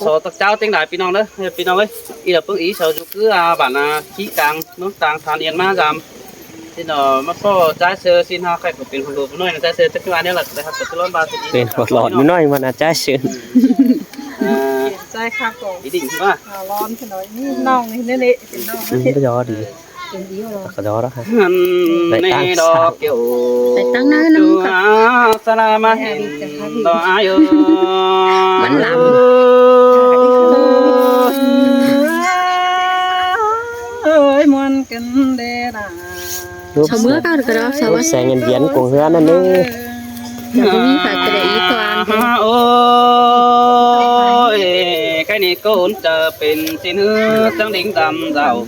số tắc cháu tiếng đại pinong đó pinong ấy ý là bước ý số cứ bản là khí càng nước càng thàn yên má giảm thì nó mất có trái sơ xin ha khách của tiền hồn đồ nói là trái sơ tất cả này là đại học của lon baเป็นหลอดไม่น้อยมันอาจจะเชื่อ ใจค่ะก่อน ý định quá ร้อนขนาดนี้น้องนี่เละเป็นน้อง ก็ยอดี เป็นเดียวเลย ก็ยอแล้วฮะ này đó kiểu tăng nơi nó salama đó ayo vẫn làm ơi muốn cần để là sao bữa cao được cái đó sao รูปแสงเย็นๆของเฮือนนั่นนี่ giờ cũng phải cái đấy toàn thế ôi cái này cô chờ bên xin hứa trắng đỉnh đầm giàu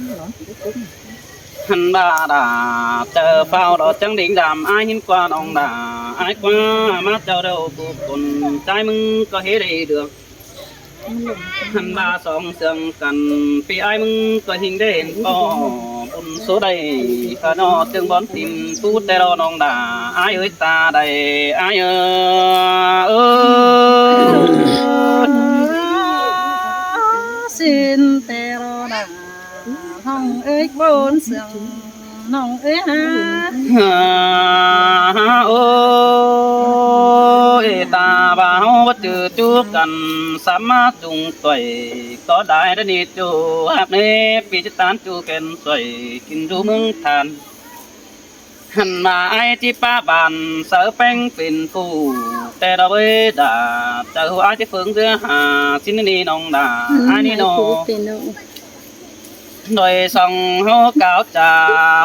hắn ba đã chờ bao đó trắng đỉnh đầm ai hin qua đồng đã ai qua mắt chờ đâu cuộc còn trái mừng có hết đây được hắn ba song sương cần vì ai mừng có hình đến có bốn số đây cả nó tương bón tìm phút để đó nong đã ai ơi ta đây ai ơi xin tero đà hong ơi bốn sương nong ơi ha ôi ta bảo bất trừ chúa cần sắm trùng tuổi có đại đã đi chu hạt nê vì chất tán chu kèn tuổi kinh du mương than hẳn mà ai chỉ ba bàn sợ phanh phiền phùแต่เราไม่ด่าจะหัวจะฝึกเสื้อหาชิ้นนี้น้องด่าอันนี้น้อง โดยส่องเฮาเก่าจ่า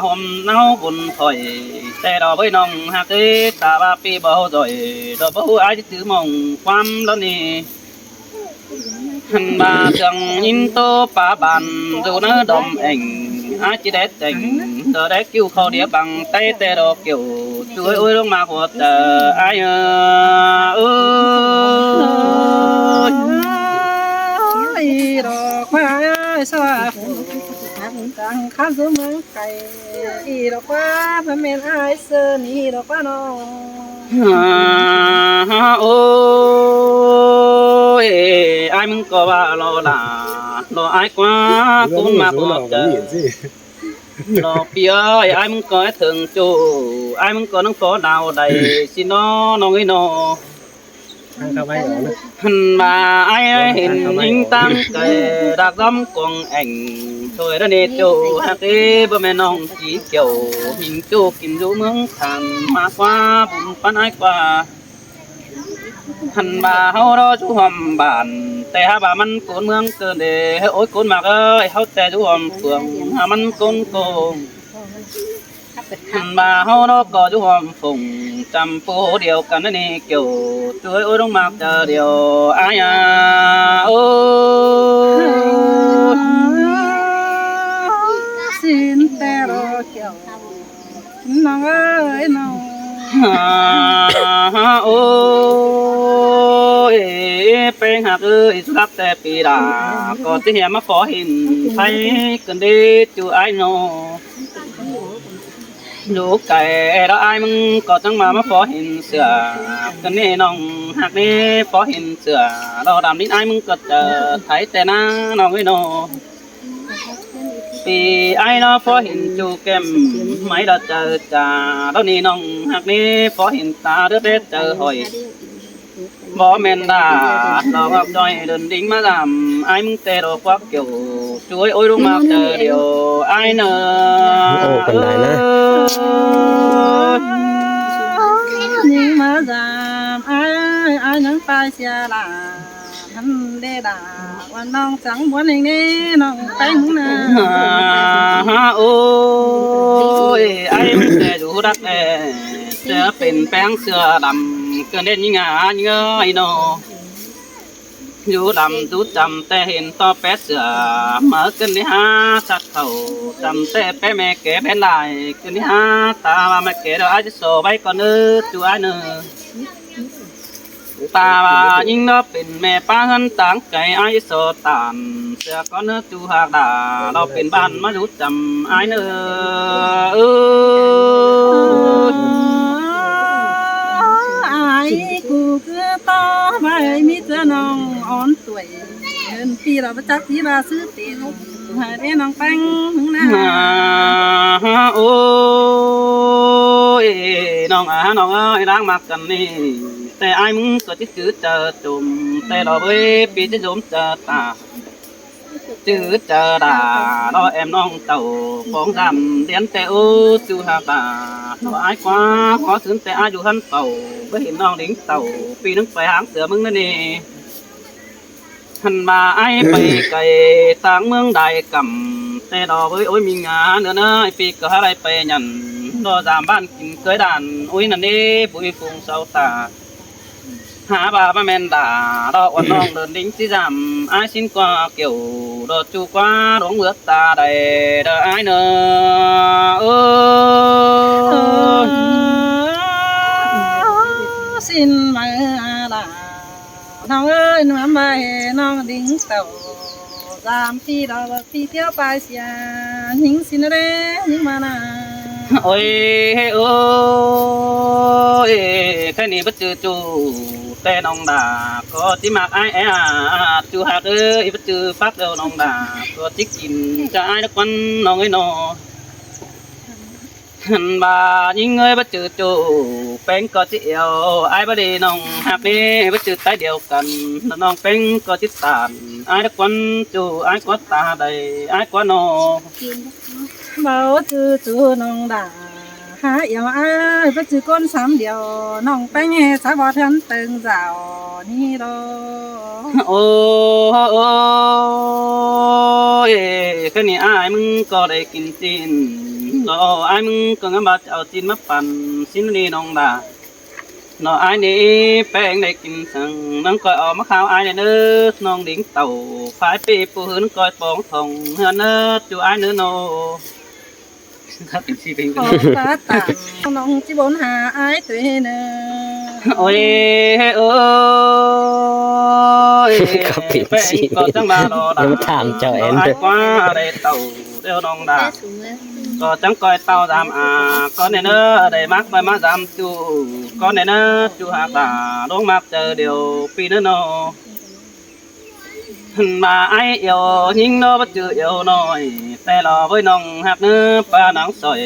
หอมเนาบุญถอยแต่เราไม่น้องหักตาบาปีบ่จ่อยเราบ่ฮู้อายถือมองความแล้วนี่หันมาจังยินโตป่าบานดูเนื้อดอมเองอายจะได้แต่งเธอได้คิวเขาเดียบังไตแต่ดอกเกี่ยวช่วยอุ้ยลงมาหัวเตออายเอ้ย ดอกไม้สว่างจังข้าสมังไก่อีดอกว่าพระเมนไอเซอร์นี่ดอกว่าน้อง โอ้ยไอ้มึงก็ว่าเราด่ารอไอ้กว่าคุณมาพบเจอรอเปียไอ้มึงก็ให้ถึงจูไอ้มึงก็น้องขอดาวใดสิน้อน้องไอ้น้อหันมาไอ้เห็นยิงตั้งไก่ดักล้ำกองแอ่งช่วยระเนจูฮักเอ้บ่แม่น้องจีเกี่ยวหิงจูกินอยู่เมืองทางมากว่าบุญปันไอ้กว่าหันมาเฮารอจูหอมบานแต่หาบ่ามันโกนเมืองเกินเด้โอ้ยโกนมากเอ้ยเฮาแต่จูหอมเฟืองหามันโกนโกงหันมาเฮารอก็จูหอมฝงจำปูเดียวกันนั่นนี่เกี่ยวช่วยโอ้ยลงมากเจอเดียวอ้ายโอ้สินแต่รอเกี่ยวน้องเอ้ยน้อง โอ้ยเป็นหักเอ้ยสุดแต่ปีดาก็ที่เหี่ยมาขอเห็นไทยกันดีจูไอ้โนลูกไก่เราไอ้มึงก็จังมาขอเห็นเสือกันนี่น้องหักนี่ขอเห็นเสือเราดำลิ้นไอ้มึงก็เจอไทยแต่น้าน้องไอ้โนปีไอ้เราพอเห็นจูแก้มไม่เราเจอจ่าเรานี่น้องหักนี่พอเห็นตาเดือดเจอหอยบ่แม่นดาเราอับจอยเดินดิ้งมาดำไอ้มึงเตะดอกวักเกี่ยวช่วยโอ้ยลงมาเจอเดียวไอ้เนอ โอ้เป็นไรนะ นี่มาจามไอ้นังไปเสียละท่านได้ด่าว่าน้องจังบวนเองนี่น้องไปมึงนะ โอ้ยไอ้มึงเตะดูรักเสือเป็นแป้งเสือดำเกินเด่นยิ่งเงยโนอยู่ดำดูจำแต่เห็นต่อแปะเสือมาขึ้นที่หาสักเขาจำแต่แปะแม่แก่แผ่นได้ขึ้นที่หาตาว่าแม่แก่เราอาจจะโซ่ไว้ก่อนเนื้อตัวไอ้เนื้อตาว่ายิ่งเราเป็นแม่ป้าหันต่างไก่อาจจะโซ่ตานเสือก่อนเนื้อจูหากด่าเราเป็นบ้านมาดูจำไอ้เนื้อไอ้กูคือต่อไม่มีเจอน้องอ่อนสวย เดินปีเราประจักษ์ที่มาซื้อตีนหายได้น้องแป้งมึงนะ โอ้ยน้องน้องเอ้ยรักมากกันนี่แต่aiมึงก็จะจืดเจอจุ่มแต่เราเว้ยปีจะจุ่มเจอตาจืดเจอด่าเราแอมน้องเต่าฟ้องดำเดียนแต่โอ้จูหาตาเราอายกว่าขอถึงแต่อายุหันเต่าไม่เห็นน้องดิ้งเต่าปีนึงไปหางเสือมึงนั่นนี่หันมาไอ้ไปไกลต่างเมืองใดกำแต่ดอกเอ้ยโอ้ยมีงานเนื้อเนื้อไอ้ปีก็อะไรไปยันรอตามบ้านกินเคยด่านโอ้ยนั่นนี่ปุยฟุงเสาตาหาบาแมนด่ารอวันน้องเดินดิ้งที่จำไอ้สิ้นกว่าเกี่ยวรอจูกว่าร้องเบือกตาใดเด้อไอ้เนื้อเออ xin mà làน้องเอ้ยน้ำใบน้องดิ้งเต่าตามพี่เราพี่เที่ยวไปเสียหิงสินเร่หิงมานา โอ้ยโอ้ยแค่นี้บ่จือจูแต่น้องด่าก็ที่มากไอ้แอะจูหักเอ้ยบ่จือฟักเดียวน้องด่าก็จิกกินจะไอ้ทุกวันน้องเอ้ยน้อหันบ่ายิงเอ้ยบ่จือจูเป็นก็จิเอวไอ้บ่ดีน้องหักนี่บ่จือใต้เดียวกันน้องเป็นก็จิตานไอ้ทุกวันจูไอ้ก็ตาใดไอ้ก็น้อ bảo chữ chữ nong đà há yêu ai bất chữ con sắm điều nong bánh nghe xã bò thân từng rào ni đô โอ้ยแค่นี้อ้ายมึงก็ได้กินจีนรออ้ายมึงก็งั้นมาเอาจีนมาปั่นสินนี่น้องด่าน้องอ้ายนี่แป้งได้กินสั่งน้องก้อยออกมาข้าวอ้ายเนี่ยเนื้อน้องดิ้งเต่าฝายปีปูหืนก้อยปองทองเฮือนเนื้อจูอ้ายเนื้อโนถ้าเป็นชีเป็น ขอพระตามน้องจีบนหาไอ้ตัวเนอ โอ้ยโอ้ย ก็เป็นสิ ก็จังบาดอดา เดี๋ยวถามเจ้าแอน ไอ้กว่าได้เต่าเดี๋ยวน้องดาก็จังก้อยเต่าดำก็ในเนื้อได้มักไปมาดำจูก็ในเนื้อจูหาตาลงมักเจอเดียวปีเนื้อโนมาไอ้เอวยิงโนบัดจือเอวน้อยแต่รอไว้น้องหักเนื้อปลาหนังสอย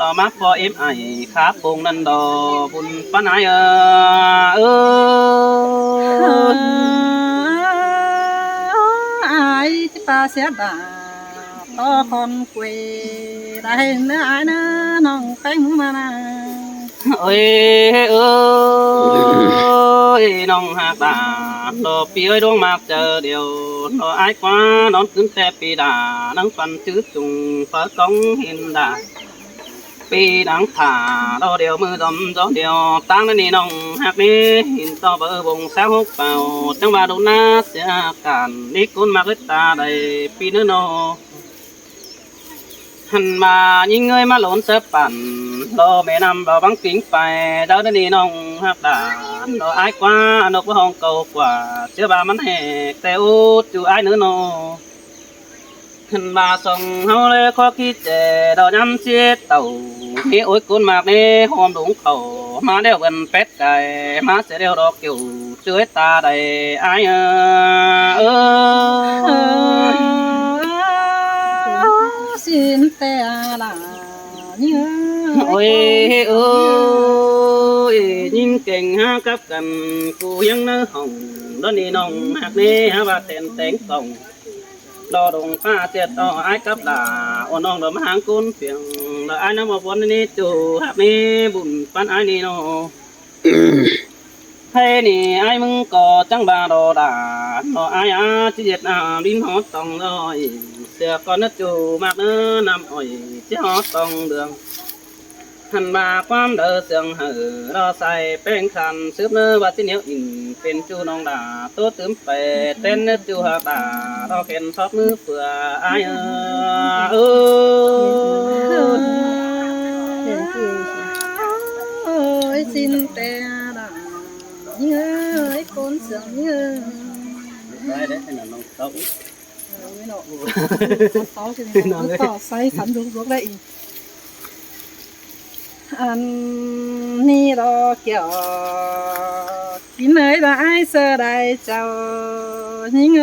รอมักพอเอ็มไอขาปุงนันดอบุญปานายเออ ai chỉ ba sẽ đà to con quê đây nữa ai nữa nong bánh mà na โอ้ยเอ้ยน้องหักตาดอกปีเอ้ยดวงมากเจอเดียวดอกไอ้กว่านอนขึ้นแต่ปีดานังฟันชื้อจุงฟ้ากองหินดาปีนังขาดอกเดียวมือดมดอกเดียวตั้งนั่นนี่น้องหักนี้หินต่อเบอร์บงแซวหกเป่าจังบาดูหน้าเสียการนี่กุนมากเลยตาได้ปีเนื้อโนหันมายิงเงยมาหล่นเสปั่นรอแม่นำเราบังกิ้งไปเจ้านี่น้องหักด่านรออายกว่านกว่าห้องเก่ากว่าเชื่อบามันแหกแต่อูจูอายเนื้อโนหันมาส่งเฮาเลยขอคิดเจดอกย้ำเสียเต่าเฮ้โอ้ยกุนมากนี่หอมดุงเขามาเดียวกันเป็ดไก่มาเสียเดียวดอกเกี่ยวเจื้อตาได้อายเออ xin te là như โอ้ยโอ้ยยิงเก่งหากับกันกูยังเนื้อห้องตอนนี้น้องหักนี่หาว่าเต้นแต่งกองรอดงป้าเจ็ดต่อไอ้กับด่าโอ้น้องเดิมหางกุนเพียงแล้วไอ้น้ำมาวนนี่จู่หักนี่บุญปันไอ้นี่โนเฮ้นี่ไอ้มึงก็จังบาดอด่ารอไอ้ที่เจ็ดริมหอตองลอยเสือก่อนนัดจู่มากเนื้อนำอ้อยที่หอตองเดืองหันมาความเดือดเสียงเห่อรอใส่เป็นคันซื้อเนื้อว่าที่เหนียวอินเป็นจูน้องด่าตัวตื้มเป็ดเต้นเนื้อจูหาตารอเข็นชอบมือเผื่อไอ้เออ ôi xin te là như con sướng như ได้ได้ขนาดน้องโต๊ะ cái nọ tao thì nó tỏ say sắn đúng đấy anh ni lo kiểu kín nơi là ai sơ đại chào những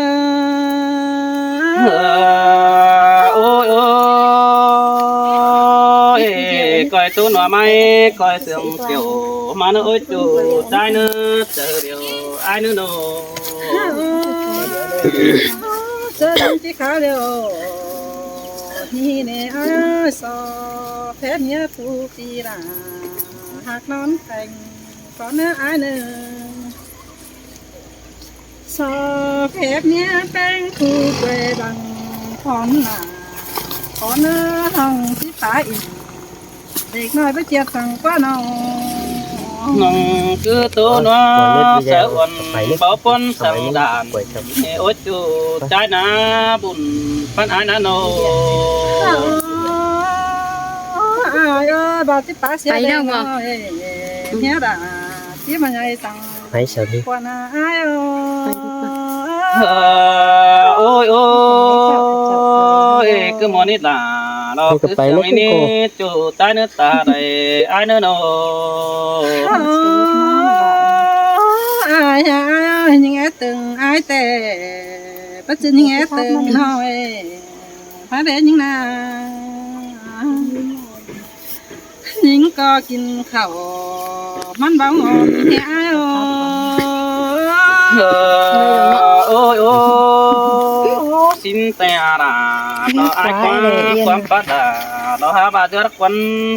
ôi ôi coi tu nó mai coi sương kiểu mà nó ôi chủ trai nữa chờ điều ai nữa nô sơ đại chỉ khá điều ni nè ai so phép nhớ tu ti là hạt nón thành có nữa ai nữa so phép nhớ bánh thu quê bằng con là có nữa hồng chỉ phải để nói với chiếc thằng quá nào nong cứ tu nó sợ quần bảo pon sang đàn ôi chủ trai na bùn phan ai na nô ai ơi bà chỉ phải xe đây mà nhớ đã chỉ mà ngày tăng Hãy sợ đi. quan ai ơi ôi ôi cứ món ít là nó cứ xem ini chủ tai nước ta đây ai nữa nô ai ai những ai từng ai tệ bất chợt những ai từng nói phải để những nào những co kinh khẩu mắn báo ngọt thì ai ôi ôi xin tè là nó ai quan phát là nó ha bà chưa quan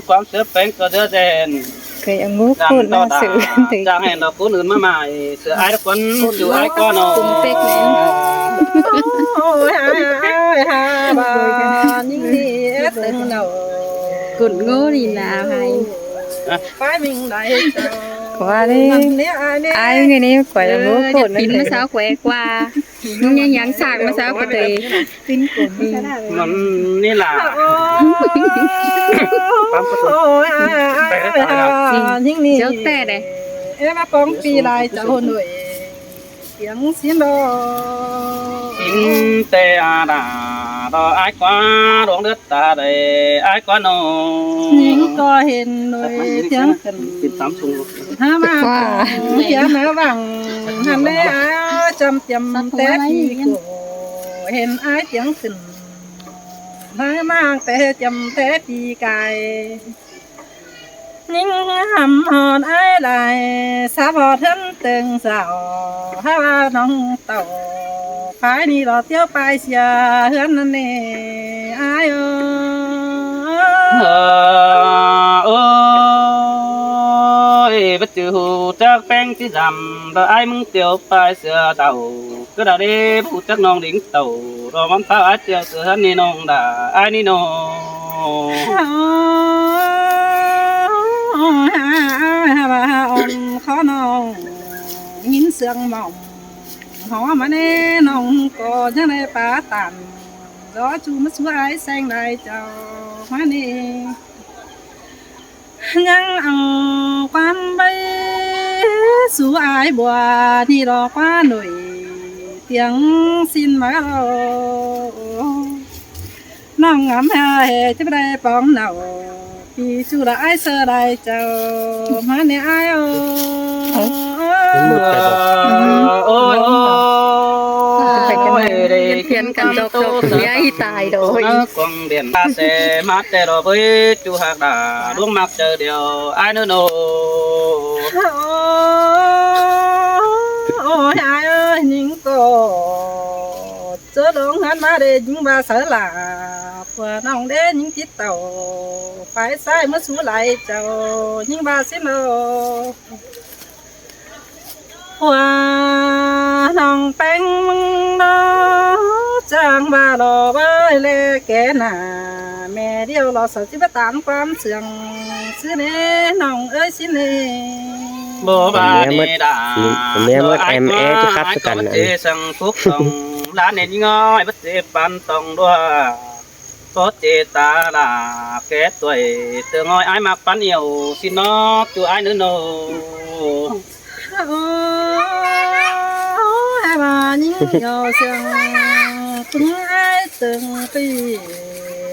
quan sếp bánh có đứa rèn cái ông ngô khôn là sự thì chẳng hẹn nó cũng lớn mà mày sự ai đã quan chủ ai con nó ôi ai ha bà những gì từng đầu cột ngô thì là hay phải mình đại qua đi ai người này phải là ngô khôn là pin mà sao khỏe qua nhưng nhắn sạc mà sao có thể tin của nóนี่là những gì chéo tè này em đã con pi lại cháu nuôi tiếng xin đó xin tè là đó ai quá đón đất ta đây ai quá nó những có hiện nuôi tiếng cần tin tám sung ha mà tiếng nó bằng hắn đấy ai chăm chăm tết gì của hiện ai tiếng cần hai mang tết chăm tết đi cài những hầm hòn ai lại xa bò thân từng rào ha nông tàu phải đi lò tiêu bài xia hơn nè ai ơi bất chịu hù chắc beng chỉ dầm rồi ai muốn tiêu bài xia tàu cứ đã đi phụ chắc non đỉnh tàu rồi mắm pháo ai tiêu sửa hết ni non đã ai ni non bà ông khó non nhìn sương mỏng họ mà nè nông có cho nên phá tàn gió chú mất xuống ai xanh lại chào má nè nhang ăn quan bay xuống ai bùa thì đó quá nổi tiếng xin má đâu nông ngắm hè chứ đây bóng nào thì chú là ai sơ đây chào má nè ai ôi để khiến cần đọc ai tài rồi con điện ta sẽ mát để rồi với chú hạt đã đúng mặt chờ điều ai nữa nô ôi ai ơi những cô chớ đúng hắn má để những bà sợ là vừa nông để những chiếc tàu phải sai mới xuống lại chào những bà xin lỗi hoa nòng bánh đó chàng bà lò bơi lê kẻ nà mẹ điêu lò sợ chỉ bắt tán quan sườn xứ nê nòng ơi xin nê bố bà đi đã mẹ mất em cho khách cho cảnh này sang phúc tông lá nền ngói bất chế ban tông đua có chế ta là kẻ tuổi từ ngồi ai mặc bán nhiều xin nó từ ai nữa nô hai bà những nhỏ sương từng ai từng pi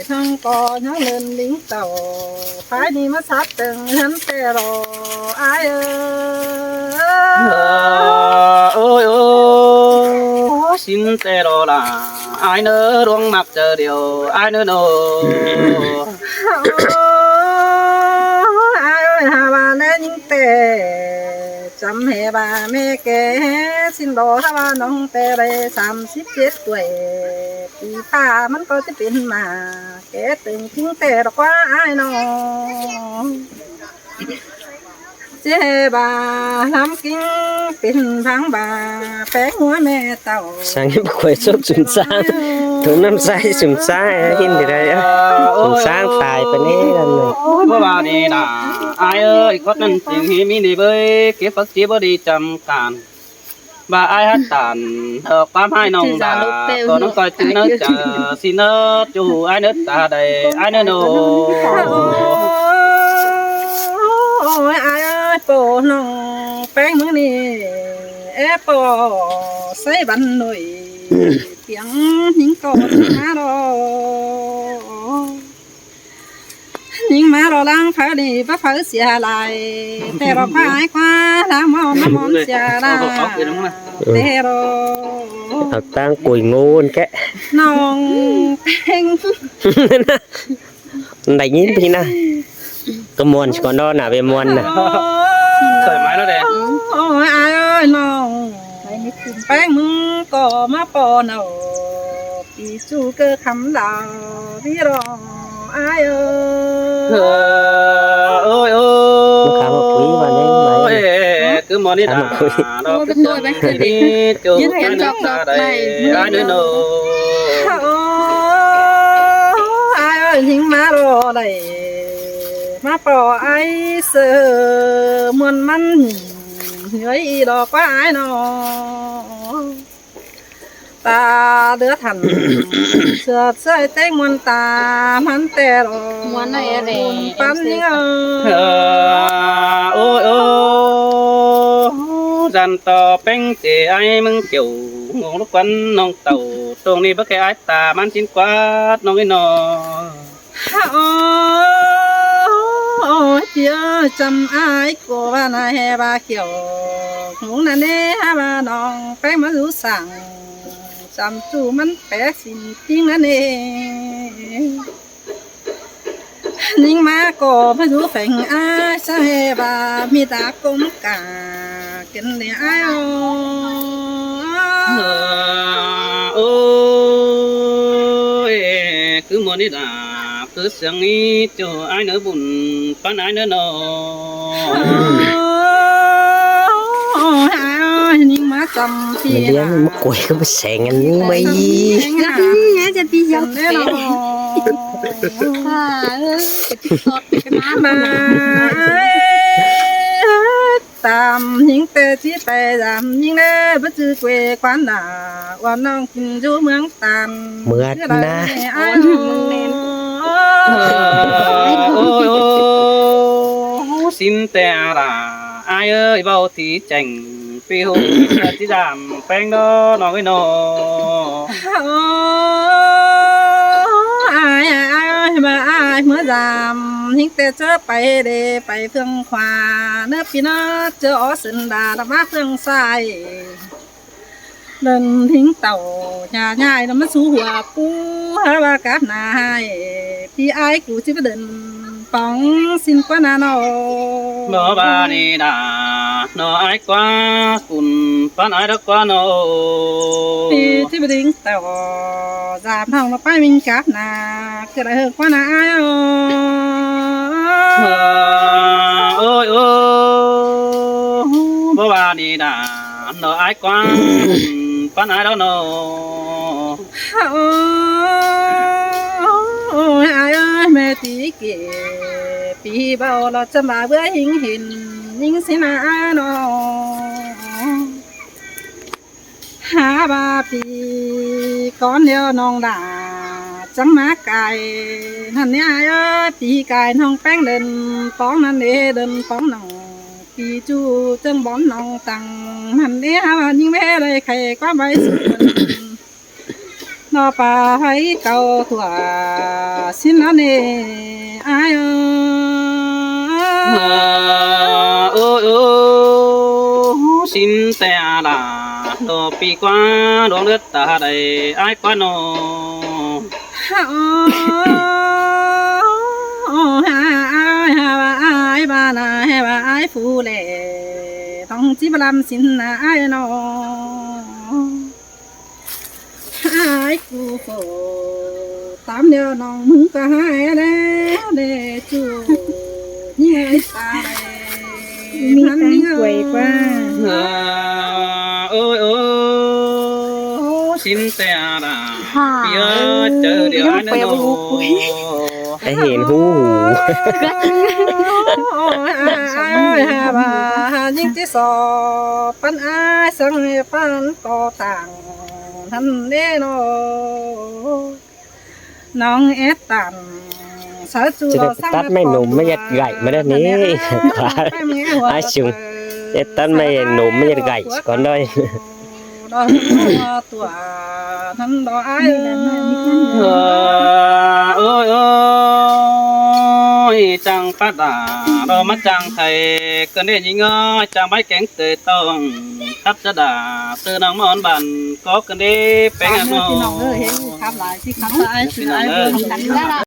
ทั้งก่อทั้งเลินลิงเต่าพายนี่มาซัดตึงฉันแต่รออายôi ôi xin tê đồ là ai nỡ ruộng mặc chờ điều ai nỡ nô ai ơi hà bà nè những tệ chăm hè bà mẹ kể xin đồ hà bà nông tệ đây 37 tuổiปีผ้ามันก็จะเป็นมาแกตึงทิ้งแต่ดอกว่าอ้ายน้องเจ๊บาทำกินเป็นพังบาแป้งหัวแม่เต่า sang cái quầy sốt sùng sang thùng năm sai sùng sang hin thì đây á sùng sang phải bên ấy lần này có bà đi là ai ơi có nên tình hi mi đi bơi kế phật chỉ bơi đi chăm càn bà ai hát tàn ở quán hai nòng đã có nó coi tiếng nó chờ xin nó chủ ai nữa ta đây ai nữa nô ôi ai ơi bộ nòng bánhมื้อนี้เอปอใส่บันหน่อยเสียงหิงก็มาดอหิงมารอลังพาดีบ่ฟ้าเสียลายแต่เราพายกว่าละมอนน้ำมอนเสียลายแต่เรา học tang cùi ngon cái น้องแป้ง này nhìn thì na cái muôn còn đó là về muôn nè thoải mái nó đẹp โอ้ยอายเอ้ยน้องแป้งมึงก็มาปอนเอาปีจูเกอคำดาวพี่รออายเอ้ย ôi nó khá một quý và nên ôi mấy cứ món đi đã nó cứ chăm đi chỗ ai nữa ta đây ai nữa nô อายเอ้ยทิ้งมารอได้มาปอไอเสือมวนมันเหนื่อยดอกว่าอายน้องตาเดือทันเสือเสื้อเต้งมวนตามันแต่รอมวนไหนอะไรปั้นยังôi ôi dàn tò bánh chị ai mừng kiểu ngủ lúc quấn nông tàu tuồng đi bất kể ai ta man chín quá nông cái nò ôi chia chăm ai của bà này bà kiểu ngủ nè nè bà nong phải mà rú sảng chăm chúมันแปะสิทิ้งนั่นเองนิ่งมาก็ไม่รู้แฝงอาใช่บ่ามีตากลมกาเกินเลยอ้าย ôi cứ muốn đi đã cứ sáng đi cho ai nữa buồn bán ai nữa nò นิ่งมาจำที่ mình điên mất quầy có bị sẹn anh mày nháจะตียก แน่นอน ค่ะสดกันนะ มาตามยิงเตะที่ไปตามยิงเล่บ่จื้อเกวควันหน้าว่าน้องกินอยู่เมืองตาม mượt na ôi ôi xin tè là ai ơi bao thì chành phi hùng chỉ giảm bánh đó nó cái nò อายมาอายเมื่อจำยิงเตะเจอไปเดไปเพื่องขวาเนื้อพี่น้าเจออสินดาดมาเพื่องซ้ายเดินทิ้งเต่าหญ้าใหญ่แล้วมันสู้หัวปูฮาว่ากาบนายพี่อายกูจิบเดินปองสินกว่านาโน nó ba đi đã nó ai quá cùng bán ai đó quá nó พี่จิบดิ้งเต่าจามทองเราไปมิงกาบนาเกิดอะไรเหรอกว่านาอาย ôi ôi bố ba đi đã nó ai quá bán ai đó nó โอ้ยอายเอ้ยแม่ตีเก๋ปีเบาเราจะมาเบื่อหิงหินยิงสินาน้องหาบาปีก้อนเดียวน้องด่าจังมาไก่นั่นเนี่ยเอ้ยปีไก่น้องแป้งเดินป้องนั่นเด้เดินป้องน้องปีจูจังบอนน้องตังนั่นเนี่ยยิงแม่เลยใครก็ใบสุดม นอป่าให้เก่าตัวสินเนอายโอ้โอ้สินแต่ลาโดปีกว่าดวงเลือดตาใดอายกว่าโน ฮาอายบ้านายบ้าอายฟูเล่ต้องจีบลำสินอายนออายกูโฟตามเดียวน้องมึงก็หายแล้วเดจูนี่ไอ้ตาเด มีตังกวยกว่า โอ้โอ้สินแต่ลาเปียเจอเดี๋ยวนั้นโน ให้เห็นหู ยิ่งที่สอบปันอายสังปันก่อต่างท่านเด้นน้องเอสตันสาวจู จะได้ไปตัดไม่หนุ่มไม่ยัดไก่มาด้านนี้ไอ้ชุงจะตัดไม่หนุ่มไม่ยัดไก่ก่อนด้วย ดอกตัวท่านดอกไอ้ โอ้ยโอ้ยจังปัดดาเรามาจังไทยก็ได้ยิงอ้อยจังใบแกงเตยต้องคับจะด่าเตือนน้องมอนบันก็กันได้เป็น พี่ อันโน น้องเห็นครับหลายที่ครับหลายสื่อหลาย